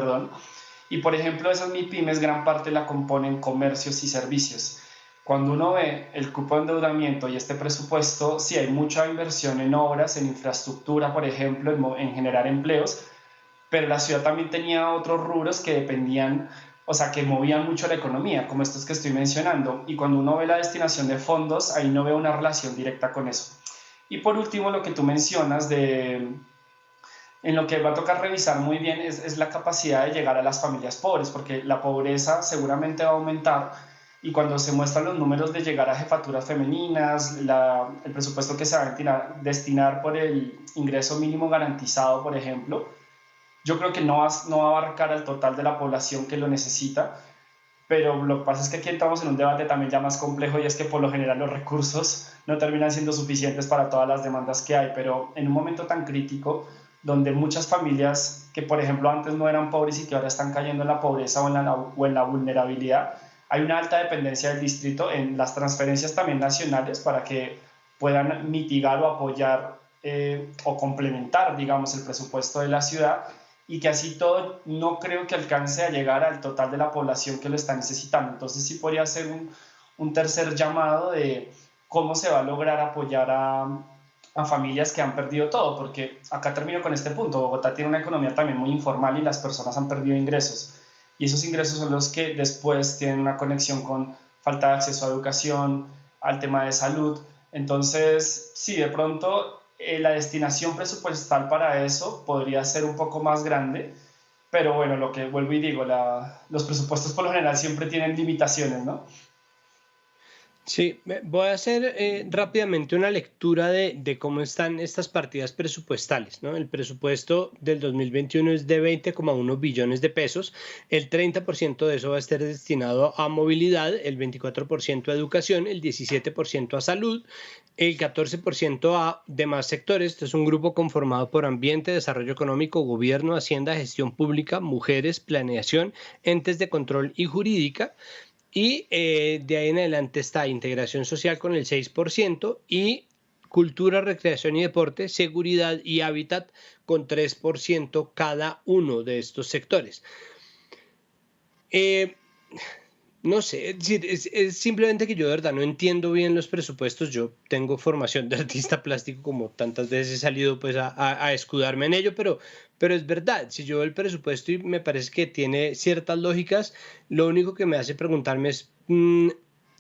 y por ejemplo esas MIPYMES gran parte la componen comercios y servicios. Cuando uno ve el cupo de endeudamiento y este presupuesto, sí hay mucha inversión en obras, en infraestructura, por ejemplo, en generar empleos, pero la ciudad también tenía otros rubros que dependían, o sea, que movían mucho la economía, como estos que estoy mencionando, y cuando uno ve la destinación de fondos, ahí no ve una relación directa con eso. Y por último, lo que tú mencionas en lo que va a tocar revisar muy bien es la capacidad de llegar a las familias pobres, porque la pobreza seguramente va a aumentar. Y cuando se muestran los números de llegar a jefaturas femeninas, el presupuesto que se va a destinar por el ingreso mínimo garantizado, por ejemplo, yo creo que no va a abarcar al total de la población que lo necesita, pero lo que pasa es que aquí entramos en un debate también ya más complejo, y es que por lo general los recursos no terminan siendo suficientes para todas las demandas que hay, pero en un momento tan crítico, donde muchas familias que, por ejemplo, antes no eran pobres y que ahora están cayendo en la pobreza o en la vulnerabilidad, hay una alta dependencia del distrito en las transferencias también nacionales para que puedan mitigar o apoyar o complementar, digamos, el presupuesto de la ciudad, y que así todo no creo que alcance a llegar al total de la población que lo está necesitando. Entonces sí podría ser un tercer llamado de cómo se va a lograr apoyar a familias que han perdido todo, porque acá termino con este punto. Bogotá tiene una economía también muy informal y las personas han perdido ingresos. Y esos ingresos son los que después tienen una conexión con falta de acceso a educación, al tema de salud. Entonces, sí, de pronto la destinación presupuestal para eso podría ser un poco más grande, pero bueno, lo que vuelvo y digo, los presupuestos por lo general siempre tienen limitaciones, ¿no? Sí, voy a hacer rápidamente una lectura de cómo están estas partidas presupuestales, ¿no? El presupuesto del 2021 es de 20,1 billones de pesos, el 30% de eso va a estar destinado a movilidad, el 24% a educación, el 17% a salud, el 14% a demás sectores. Este es un grupo conformado por ambiente, desarrollo económico, gobierno, hacienda, gestión pública, mujeres, planeación, entes de control y jurídica. Y de ahí en adelante está integración social con el 6% y cultura, recreación y deporte, seguridad y hábitat con 3% cada uno de estos sectores. No sé, es simplemente que yo de verdad no entiendo bien los presupuestos. Yo tengo formación de artista plástico, como tantas veces he salido pues a escudarme en ello, pero es verdad, si yo veo el presupuesto y me parece que tiene ciertas lógicas, lo único que me hace preguntarme es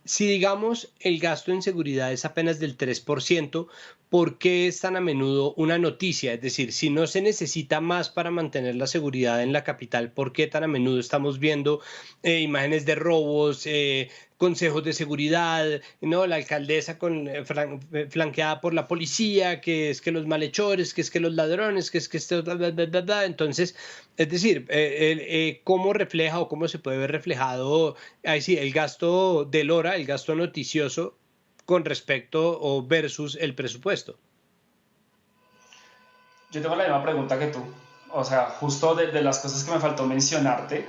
si digamos el gasto en seguridad es apenas del 3%, ¿por qué es tan a menudo una noticia? Es decir, si no se necesita más para mantener la seguridad en la capital, ¿por qué tan a menudo estamos viendo imágenes de robos, consejos de seguridad, ¿no? La alcaldesa flanqueada por la policía, que es que los malhechores, que es que los ladrones, que es que esto, bla, bla, bla, bla, bla. Entonces, es decir, ¿cómo refleja o cómo se puede ver reflejado ahí sí, el gasto del hora, el gasto noticioso con respecto o versus el presupuesto? Yo tengo la misma pregunta que tú. O sea, justo de las cosas que me faltó mencionarte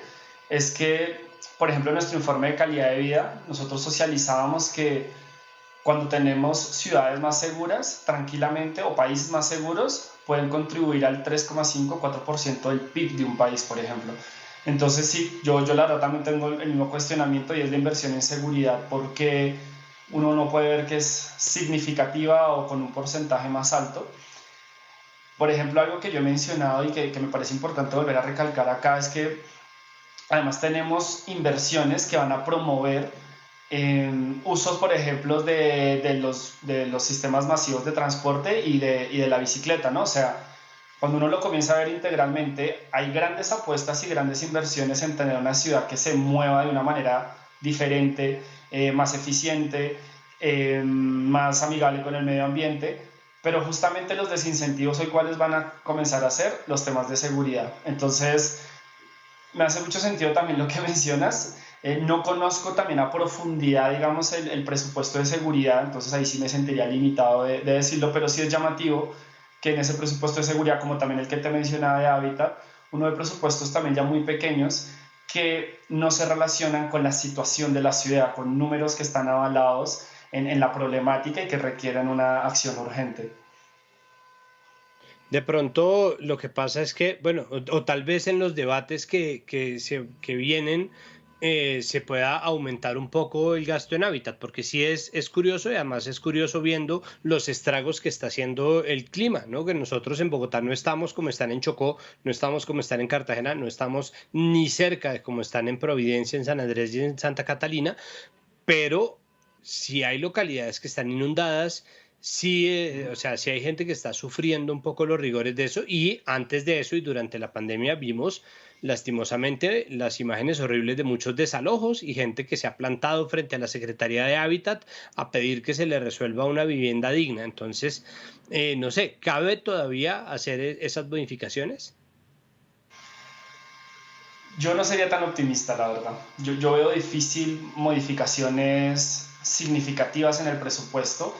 es que, por ejemplo, en nuestro informe de calidad de vida, nosotros socializábamos que cuando tenemos ciudades más seguras, tranquilamente, o países más seguros, pueden contribuir al 3,5-4% del PIB de un país, por ejemplo. Entonces, sí, yo la verdad también tengo el mismo cuestionamiento, y es la inversión en seguridad, porque uno no puede ver que es significativa o con un porcentaje más alto. Por ejemplo, algo que yo he mencionado y que me parece importante volver a recalcar acá es que además tenemos inversiones que van a promover usos, por ejemplo, de los sistemas masivos de transporte y de la bicicleta, ¿no? O sea, cuando uno lo comienza a ver integralmente, hay grandes apuestas y grandes inversiones en tener una ciudad que se mueva de una manera diferente, más eficiente, más amigable con el medio ambiente, pero justamente los desincentivos hoy cuáles van a comenzar a ser los temas de seguridad. Entonces, me hace mucho sentido también lo que mencionas. No conozco también a profundidad, digamos, el presupuesto de seguridad, entonces ahí sí me sentiría limitado de decirlo, pero sí es llamativo que en ese presupuesto de seguridad, como también el que te mencionaba de hábitat, uno de presupuestos también ya muy pequeños que no se relacionan con la situación de la ciudad, con números que están avalados en la problemática y que requieren una acción urgente. De pronto lo que pasa es que, bueno, o tal vez en los debates que vienen se pueda aumentar un poco el gasto en hábitat, porque sí es curioso, y además es curioso viendo los estragos que está haciendo el clima, ¿no? Que nosotros en Bogotá no estamos como están en Chocó, no estamos como están en Cartagena, no estamos ni cerca de como están en Providencia, en San Andrés y en Santa Catalina, pero sí hay localidades que están inundadas. Sí, o sea, sí hay gente que está sufriendo un poco los rigores de eso, y antes de eso y durante la pandemia vimos lastimosamente las imágenes horribles de muchos desalojos y gente que se ha plantado frente a la Secretaría de Hábitat a pedir que se le resuelva una vivienda digna. Entonces, no sé, ¿cabe todavía hacer esas modificaciones? Yo no sería tan optimista, la verdad. Yo veo difícil modificaciones significativas en el presupuesto,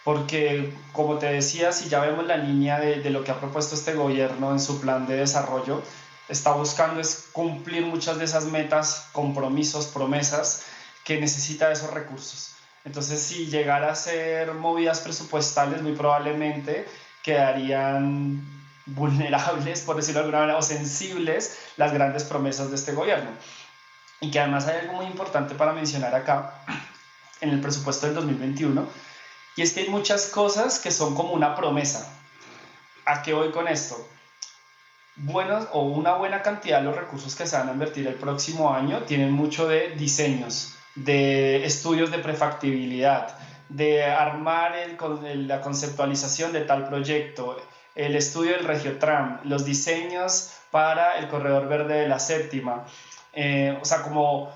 porque, como te decía, si ya vemos la línea de lo que ha propuesto este gobierno en su plan de desarrollo, está buscando es cumplir muchas de esas metas, compromisos, promesas que necesita de esos recursos. Entonces, si llegara a ser movidas presupuestales, muy probablemente quedarían vulnerables, por decirlo de alguna manera, o sensibles las grandes promesas de este gobierno. Y que además hay algo muy importante para mencionar acá, en el presupuesto del 2021, y es que hay muchas cosas que son como una promesa. ¿A qué voy con esto? Una buena cantidad de los recursos que se van a invertir el próximo año tienen mucho de diseños, de estudios de prefactibilidad, de armar la conceptualización de tal proyecto, el estudio del Regiotram, los diseños para el corredor verde de la séptima. O sea, como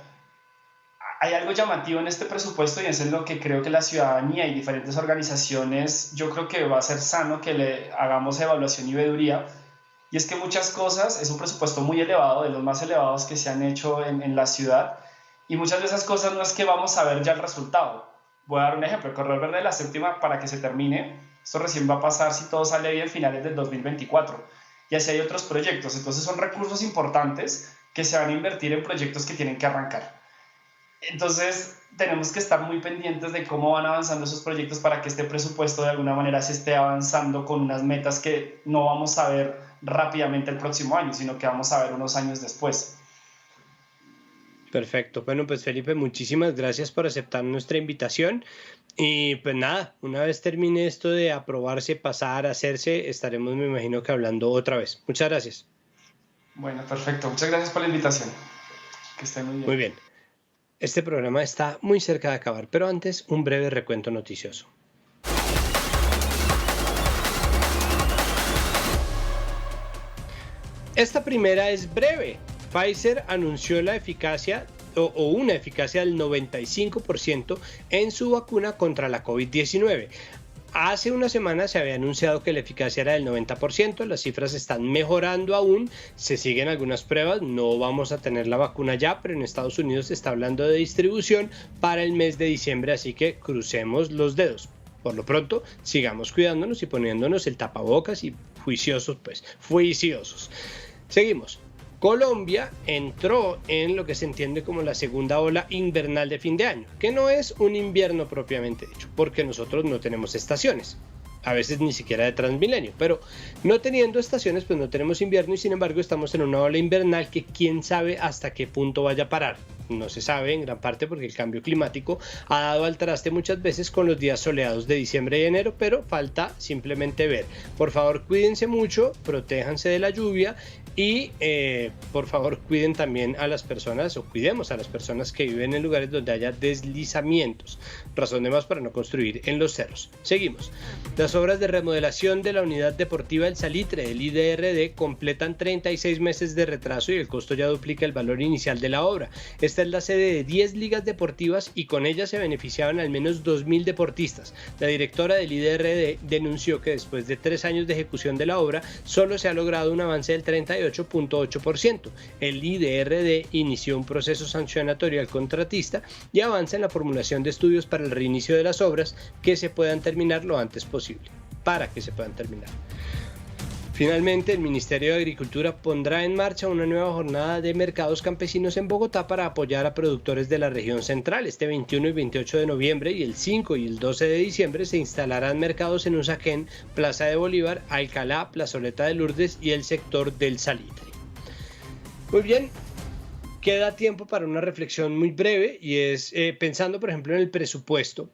hay algo llamativo en este presupuesto, y eso es lo que creo que la ciudadanía y diferentes organizaciones, yo creo que va a ser sano que le hagamos evaluación y veeduría. Y es que muchas cosas, es un presupuesto muy elevado, de los más elevados que se han hecho en la ciudad, y muchas de esas cosas no es que vamos a ver ya el resultado. Voy a dar un ejemplo: el corredor verde de la séptima, para que se termine, esto recién va a pasar, si todo sale bien, finales del 2024, y así hay otros proyectos. Entonces son recursos importantes que se van a invertir en proyectos que tienen que arrancar. Entonces tenemos que estar muy pendientes de cómo van avanzando esos proyectos para que este presupuesto de alguna manera se esté avanzando con unas metas que no vamos a ver rápidamente el próximo año, sino que vamos a ver unos años después. Perfecto. Bueno, pues Felipe, muchísimas gracias por aceptar nuestra invitación. Y pues nada, una vez termine esto de aprobarse, pasar, hacerse, estaremos, me imagino, que hablando otra vez. Muchas gracias. Bueno, perfecto. Muchas gracias por la invitación. Que esté muy bien. Muy bien. Este programa está muy cerca de acabar, pero antes un breve recuento noticioso. Esta primera es breve. Pfizer anunció la eficacia o una eficacia del 95% en su vacuna contra la COVID-19. Hace una semana se había anunciado que la eficacia era del 90%, las cifras están mejorando aún, se siguen algunas pruebas, no vamos a tener la vacuna ya, pero en Estados Unidos se está hablando de distribución para el mes de diciembre, así que crucemos los dedos. Por lo pronto, sigamos cuidándonos y poniéndonos el tapabocas y juiciosos. Seguimos. Colombia entró en lo que se entiende como la segunda ola invernal de fin de año, que no es un invierno propiamente dicho, porque nosotros no tenemos estaciones, a veces ni siquiera de Transmilenio, pero no teniendo estaciones pues no tenemos invierno y sin embargo estamos en una ola invernal que quién sabe hasta qué punto vaya a parar. No se sabe en gran parte porque el cambio climático ha dado al traste muchas veces con los días soleados de diciembre y enero, pero falta simplemente ver. Por favor, cuídense mucho, protéjanse de la lluvia y por favor cuiden también a las personas o cuidemos a las personas que viven en lugares donde haya deslizamientos. Razón de más para no construir en los cerros. Seguimos. Las obras de remodelación de la unidad deportiva El Salitre del IDRD completan 36 meses de retraso y el costo ya duplica el valor inicial de la obra. Esta es la sede de 10 ligas deportivas y con ella se beneficiaban al menos 2.000 deportistas. La directora del IDRD denunció que después de 3 años de ejecución de la obra solo se ha logrado un avance del 38.8%. El IDRD inició un proceso sancionatorio al contratista y avanza en la formulación de estudios para el reinicio de las obras que se puedan terminar lo antes posible. Finalmente, el Ministerio de Agricultura pondrá en marcha una nueva jornada de mercados campesinos en Bogotá para apoyar a productores de la región central. Este 21 y 28 de noviembre y el 5 y el 12 de diciembre se instalarán mercados en Usaquén, Plaza de Bolívar, Alcalá, Plazoleta de Lourdes y el sector del Salitre. Muy bien. Queda tiempo para una reflexión muy breve y es pensando, por ejemplo, en el presupuesto.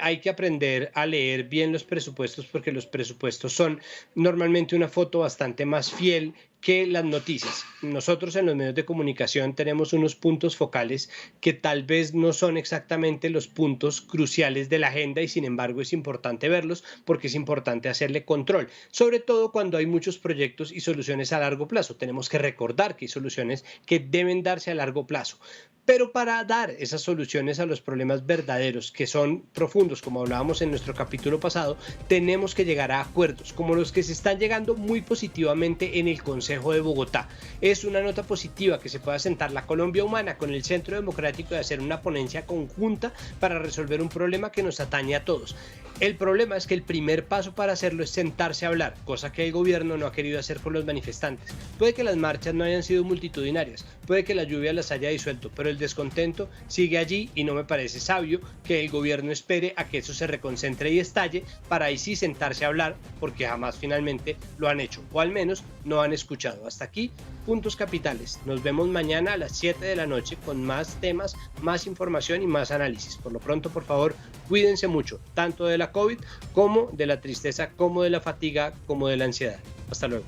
Hay que aprender a leer bien los presupuestos porque los presupuestos son normalmente una foto bastante más fiel que las noticias. Nosotros en los medios de comunicación tenemos unos puntos focales que tal vez no son exactamente los puntos cruciales de la agenda y sin embargo es importante verlos porque es importante hacerle control, sobre todo cuando hay muchos proyectos y soluciones a largo plazo. Tenemos que recordar que hay soluciones que deben darse a largo plazo. Pero para dar esas soluciones a los problemas verdaderos, que son profundos, como hablábamos en nuestro capítulo pasado, tenemos que llegar a acuerdos, como los que se están llegando muy positivamente en el Consejo de Bogotá. Es una nota positiva que se pueda sentar la Colombia Humana con el Centro Democrático de hacer una ponencia conjunta para resolver un problema que nos atañe a todos. El problema es que el primer paso para hacerlo es sentarse a hablar, cosa que el gobierno no ha querido hacer con los manifestantes. Puede que las marchas no hayan sido multitudinarias, puede que la lluvia las haya disuelto, pero el descontento sigue allí y no me parece sabio que el gobierno espere a que eso se reconcentre y estalle para ahí sí sentarse a hablar, porque jamás finalmente lo han hecho, o al menos no han escuchado. Hasta aquí, Puntos Capitales. Nos vemos mañana a las 7 de la noche con más temas, más información y más análisis. Por lo pronto, por favor, cuídense mucho, tanto de la COVID como de la tristeza, como de la fatiga, como de la ansiedad. Hasta luego.